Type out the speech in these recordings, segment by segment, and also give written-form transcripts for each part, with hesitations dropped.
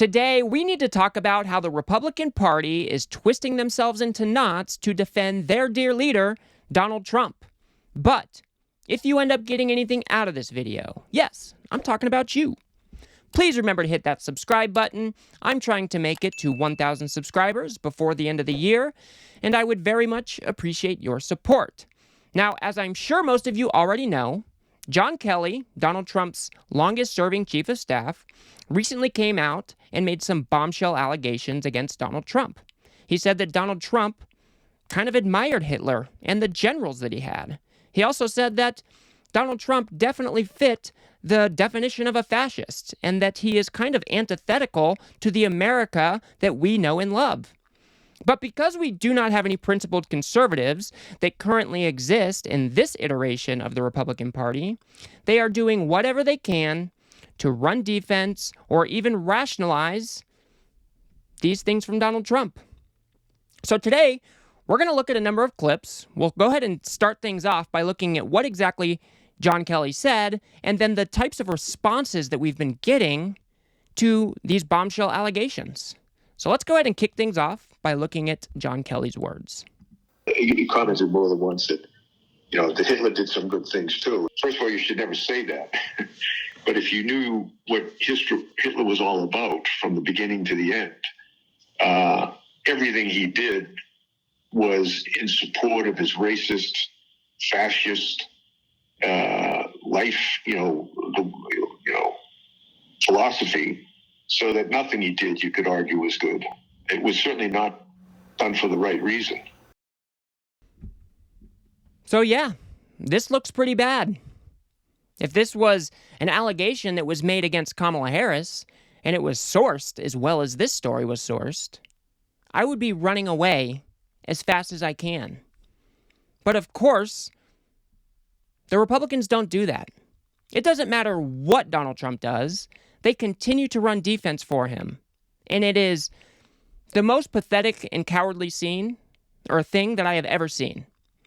Today, we need to talk about how the Republican Party is twisting themselves into knots to defend their dear leader, Donald Trump. But if you end up getting anything out of this video, yes, I'm talking about you. Please remember to hit that subscribe button. I'm trying to make it to 1,000 subscribers before the end of the year, and I would very much appreciate your support. Now, as I'm sure most of you already know, John Kelly, Donald Trump's longest-serving chief of staff, recently came out and made some bombshell allegations against Donald Trump. He said that Donald Trump kind of admired Hitler and the generals that he had. He also said that Donald Trump definitely fit the definition of a fascist and that he is kind of antithetical to the America that we know and love. But because we do not have any principled conservatives that currently exist in this iteration of the Republican Party, they are doing whatever they can to run defense or even rationalize these things from Donald Trump. So today, we're going to look at a number of clips. We'll go ahead and start things off by looking at what exactly John Kelly said, and then the types of responses that we've been getting to these bombshell allegations. So let's go ahead and kick things off by looking at John Kelly's words. He commented more than once that, that Hitler did some good things too. First of all, you should never say that. But if you knew what Hitler was all about from the beginning to the end, everything he did was in support of his racist, fascist life, philosophy, so that nothing he did you could argue was good. It was certainly not done for the right reason. So yeah, this looks pretty bad. If this was an allegation that was made against Kamala Harris, and it was sourced as well as this story was sourced, I would be running away as fast as I can. But of course, the Republicans don't do that. It doesn't matter what Donald Trump does, they continue to run defense for him. And it is the most pathetic and cowardly thing that I have ever seen.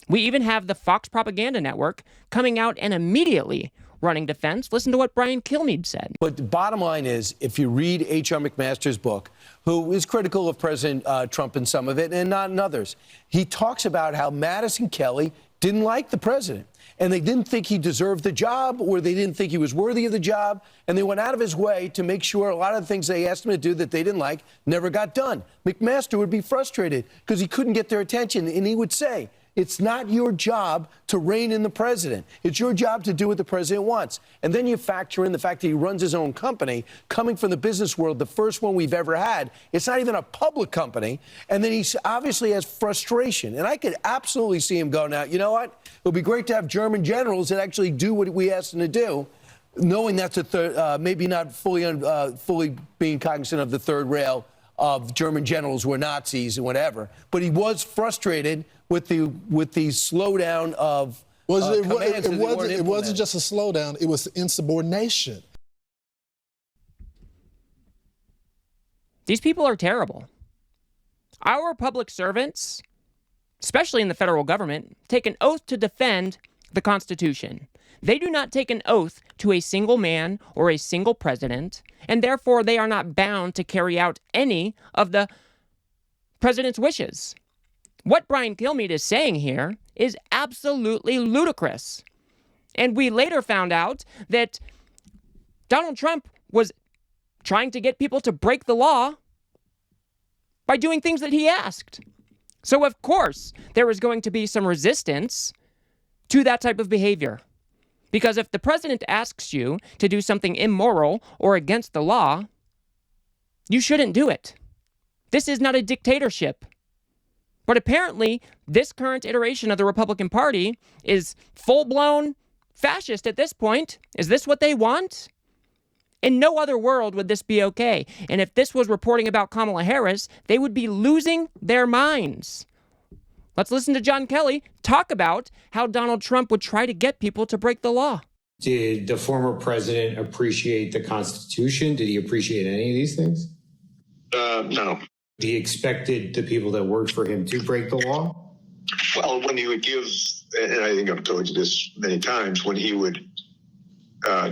We even have the Fox Propaganda Network coming out and immediately running defense. Listen to what Brian Kilmeade said. But the bottom line is, if you read H.R. McMaster's book, who is critical of President Trump in some of it and not in others, he talks about how Madison Kelly didn't like the president. And they didn't think he deserved the job, or they didn't think he was worthy of the job. And they went out of his way to make sure a lot of the things they asked him to do that they didn't like never got done. McMaster would be frustrated because he couldn't get their attention. And he would say, it's not your job to rein in the president. It's your job to do what the president wants. And then you factor in the fact that he runs his own company, coming from the business world, the first one we've ever had. It's not even a public company. And then he obviously has frustration. And I could absolutely see him go, now, you know what? It would be great to have German generals that actually do what we asked them to do, knowing that's maybe not fully being cognizant of the third rail of German generals who were Nazis and whatever. But he was frustrated with the slowdown of commands. It wasn't just a slowdown. It was insubordination. These people are terrible. Our public servants, especially in the federal government, take an oath to defend the Constitution. They do not take an oath to a single man or a single president, and therefore they are not bound to carry out any of the president's wishes. What Brian Kilmeade is saying here is absolutely ludicrous. And we later found out that Donald Trump was trying to get people to break the law by doing things that he asked. So, of course, there is going to be some resistance to that type of behavior. Because if the president asks you to do something immoral or against the law, you shouldn't do it. This is not a dictatorship. But apparently, this current iteration of the Republican Party is full-blown fascist at this point. Is this what they want? In no other world would this be okay. And if this was reporting about Kamala Harris, they would be losing their minds. Let's listen to John Kelly talk about how Donald Trump would try to get people to break the law. Did the former president appreciate the Constitution? Did he appreciate any of these things? No. He expected the people that worked for him to break the law? Well, when he would give, and I think I've told you this many times, when he would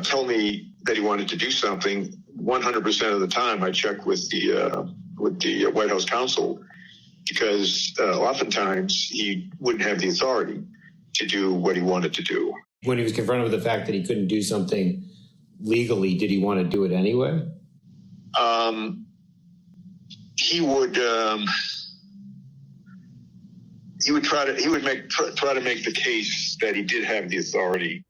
tell me that he wanted to do something, 100% of the time I check with the White House counsel, because oftentimes he wouldn't have the authority to do what he wanted to do. When he was confronted with the fact that he couldn't do something legally, did he want to do it anyway? He would try to make the case that he did have the authority.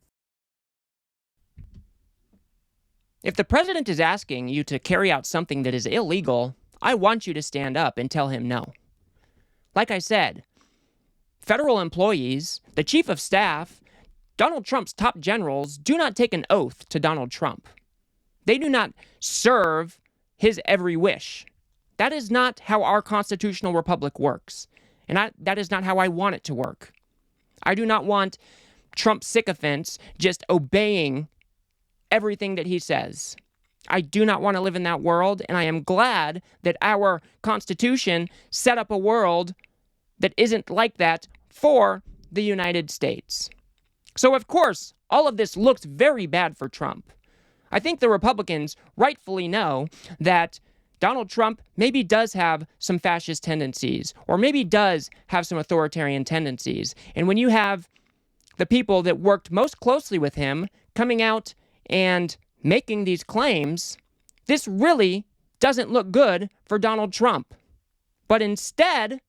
If the president is asking you to carry out something that is illegal, I want you to stand up and tell him no. Like I said, federal employees, the chief of staff, Donald Trump's top generals do not take an oath to Donald Trump. They do not serve his every wish. That is not how our constitutional republic works. And that is not how I want it to work. I do not want Trump sycophants just obeying everything that he says. I do not want to live in that world, and I am glad that our Constitution set up a world that isn't like that for the United States. So, of course, all of this looks very bad for Trump. I think the Republicans rightfully know that Donald Trump maybe does have some fascist tendencies, or maybe does have some authoritarian tendencies. And when you have the people that worked most closely with him coming out and making these claims, this really doesn't look good for Donald Trump. But instead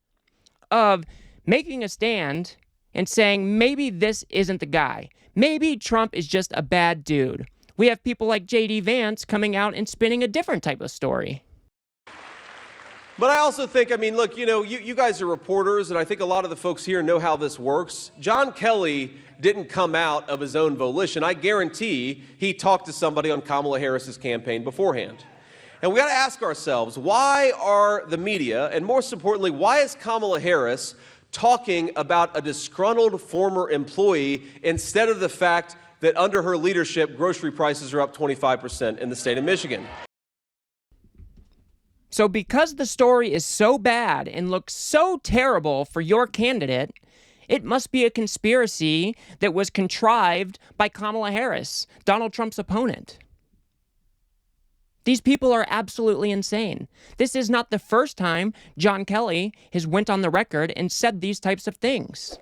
of making a stand and saying maybe this isn't the guy, maybe Trump is just a bad dude, we have people like J.D. Vance coming out and spinning a different type of story. But I also think, I mean, look, you guys are reporters, and I think a lot of the folks here know how this works. John Kelly didn't come out of his own volition. I guarantee he talked to somebody on Kamala Harris's campaign beforehand. And we got to ask ourselves, why are the media, and most importantly, why is Kamala Harris talking about a disgruntled former employee instead of the fact that under her leadership, grocery prices are up 25% in the state of Michigan? So because the story is so bad and looks so terrible for your candidate, it must be a conspiracy that was contrived by Kamala Harris, Donald Trump's opponent. These people are absolutely insane. This is not the first time John Kelly has went on the record and said these types of things.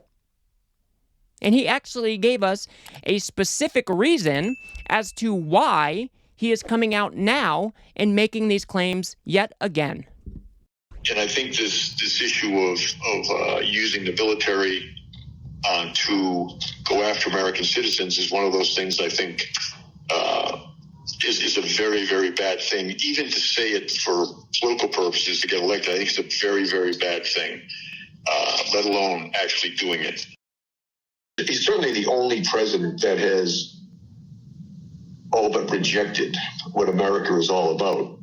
And he actually gave us a specific reason as to why he is coming out now and making these claims yet again. And I think this issue of using the military to go after American citizens is one of those things I think is a very, very bad thing. Even to say it for political purposes to get elected, I think it's a very, very bad thing, let alone actually doing it. He's certainly the only president that has all but rejected what America is all about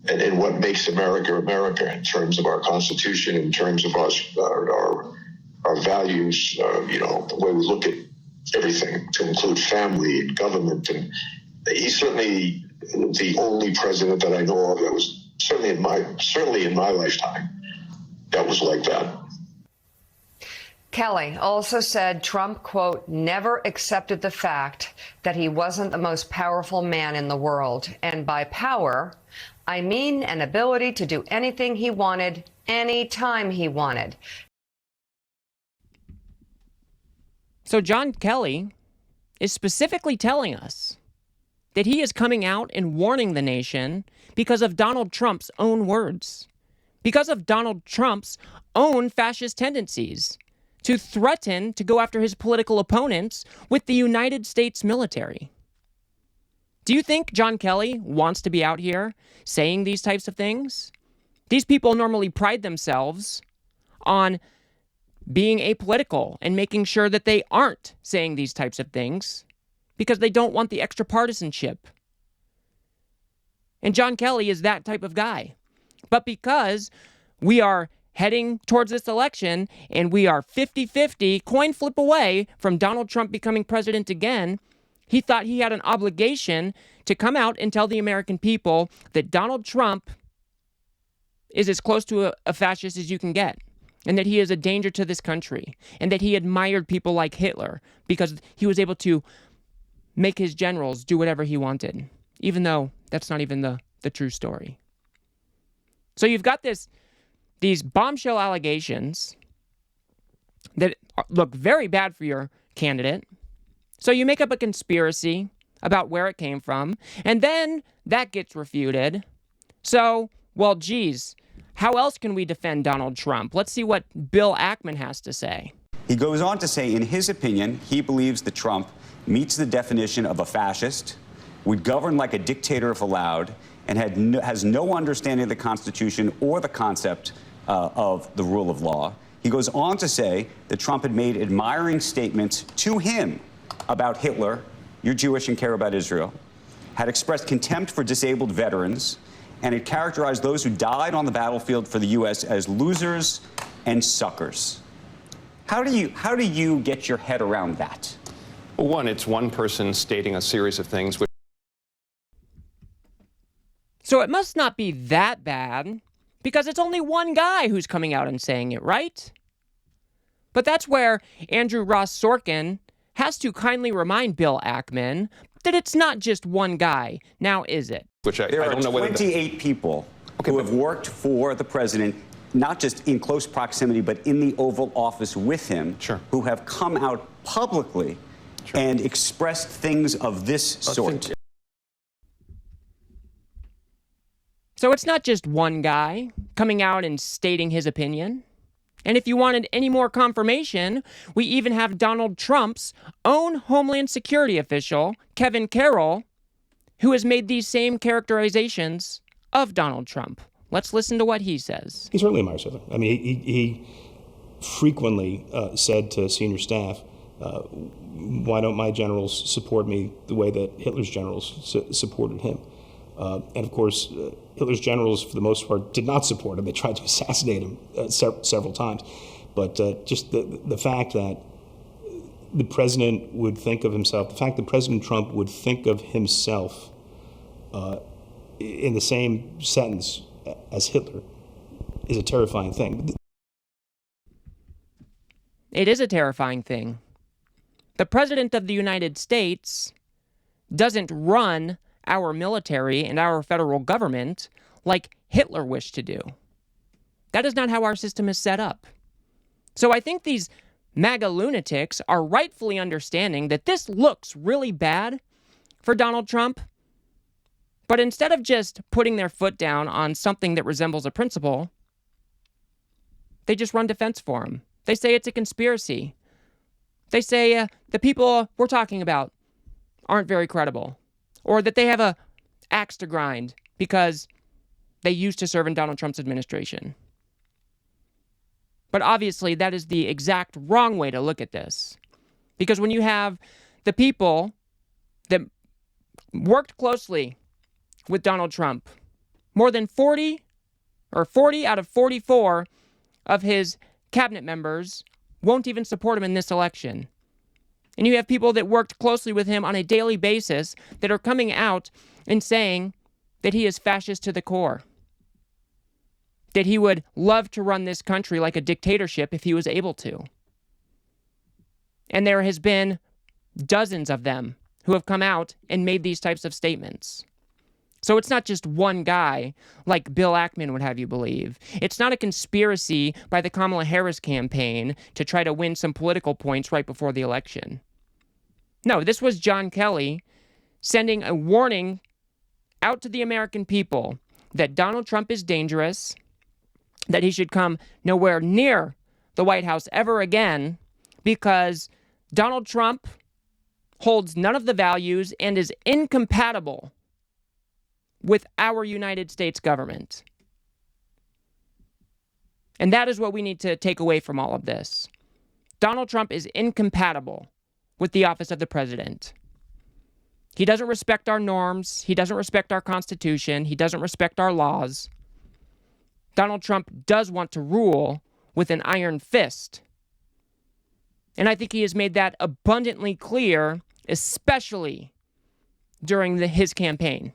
and what makes America America in terms of our Constitution, in terms of our values, the way we look at everything, to include family and government. And he's certainly the only president that I know of that was certainly in my lifetime that was like that. Kelly also said Trump, quote, never accepted the fact that he wasn't the most powerful man in the world. And by power, I mean an ability to do anything he wanted, anytime he wanted. So John Kelly is specifically telling us that he is coming out and warning the nation because of Donald Trump's own words, because of Donald Trump's own fascist tendencies, to threaten to go after his political opponents with the United States military. Do you think John Kelly wants to be out here saying these types of things? These people normally pride themselves on being apolitical and making sure that they aren't saying these types of things because they don't want the extra partisanship. And John Kelly is that type of guy. But because we are heading towards this election and we are 50-50, coin flip away from Donald Trump becoming president again, he thought he had an obligation to come out and tell the American people that Donald Trump is as close to a fascist as you can get, and that he is a danger to this country, and that he admired people like Hitler because he was able to make his generals do whatever he wanted. even though that's not even the true story. So you've got these bombshell allegations that look very bad for your candidate. So you make up a conspiracy about where it came from, and then that gets refuted. So, well, geez, how else can we defend Donald Trump? Let's see what Bill Ackman has to say. He goes on to say, in his opinion, he believes that Trump meets the definition of a fascist, would govern like a dictator if allowed, and has no understanding of the Constitution or the concept of the rule of law. He goes on to say that Trump had made admiring statements to him about Hitler, you're Jewish and care about Israel, had expressed contempt for disabled veterans, and had characterized those who died on the battlefield for the U.S. as losers and suckers. How do you get your head around that? Well, one, it's one person stating a series of things. So it must not be that bad, because it's only one guy who's coming out and saying it, right? But that's where Andrew Ross Sorkin has to kindly remind Bill Ackman that it's not just one guy. Now, is it? There are 28 people who have worked for the president, not just in close proximity, but in the Oval Office with him, who have come out publicly and expressed things of this sort. So it's not just one guy coming out and stating his opinion. And if you wanted any more confirmation, we even have Donald Trump's own Homeland Security official, Kevin Carroll, who has made these same characterizations of Donald Trump. Let's listen to what he says. He certainly admires Hitler. I mean, he frequently said to senior staff, why don't my generals support me the way that Hitler's generals supported him? And of course, Hitler's generals, for the most part, did not support him. They tried to assassinate him several times. But just the fact that the president would think of himself, the fact that President Trump would think of himself in the same sentence as Hitler is a terrifying thing. It is a terrifying thing. The President of the United States doesn't run our military and our federal government like Hitler wished to do. That is not how our system is set up. So I think these MAGA lunatics are rightfully understanding that this looks really bad for Donald Trump, but instead of just putting their foot down on something that resembles a principle, they just run defense for him. They say it's a conspiracy. They say the people we're talking about aren't very credible, or that they have a axe to grind because they used to serve in Donald Trump's administration. But obviously, that is the exact wrong way to look at this. Because when you have the people that worked closely with Donald Trump, more than 40 out of 44 of his cabinet members won't even support him in this election. And you have people that worked closely with him on a daily basis that are coming out and saying that he is fascist to the core. That he would love to run this country like a dictatorship if he was able to. And there has been dozens of them who have come out and made these types of statements. So it's not just one guy like Bill Ackman would have you believe. It's not a conspiracy by the Kamala Harris campaign to try to win some political points right before the election. No, this was John Kelly sending a warning out to the American people that Donald Trump is dangerous, that he should come nowhere near the White House ever again, because Donald Trump holds none of the values and is incompatible with our United States government. And that is what we need to take away from all of this. Donald Trump is incompatible with the office of the president. He doesn't respect our norms. He doesn't respect our Constitution. He doesn't respect our laws. Donald Trump does want to rule with an iron fist. And I think he has made that abundantly clear, especially during his campaign.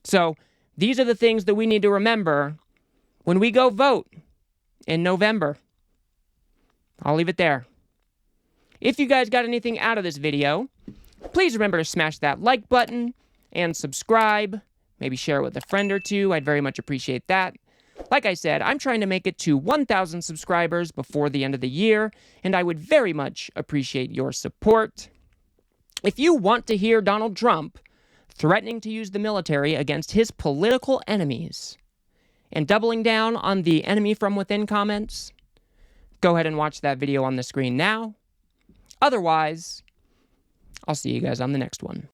So these are the things that we need to remember when we go vote in November. I'll leave it there. If you guys got anything out of this video, Please remember to smash that like button and subscribe. Maybe share it with a friend or two. I'd very much appreciate that. Like I said, I'm trying to make it to 1,000 subscribers before the end of the year, and I would very much appreciate your support. If you want to hear Donald Trump threatening to use the military against his political enemies and doubling down on the enemy from within comments, go ahead and watch that video on the screen now. Otherwise, I'll see you guys on the next one.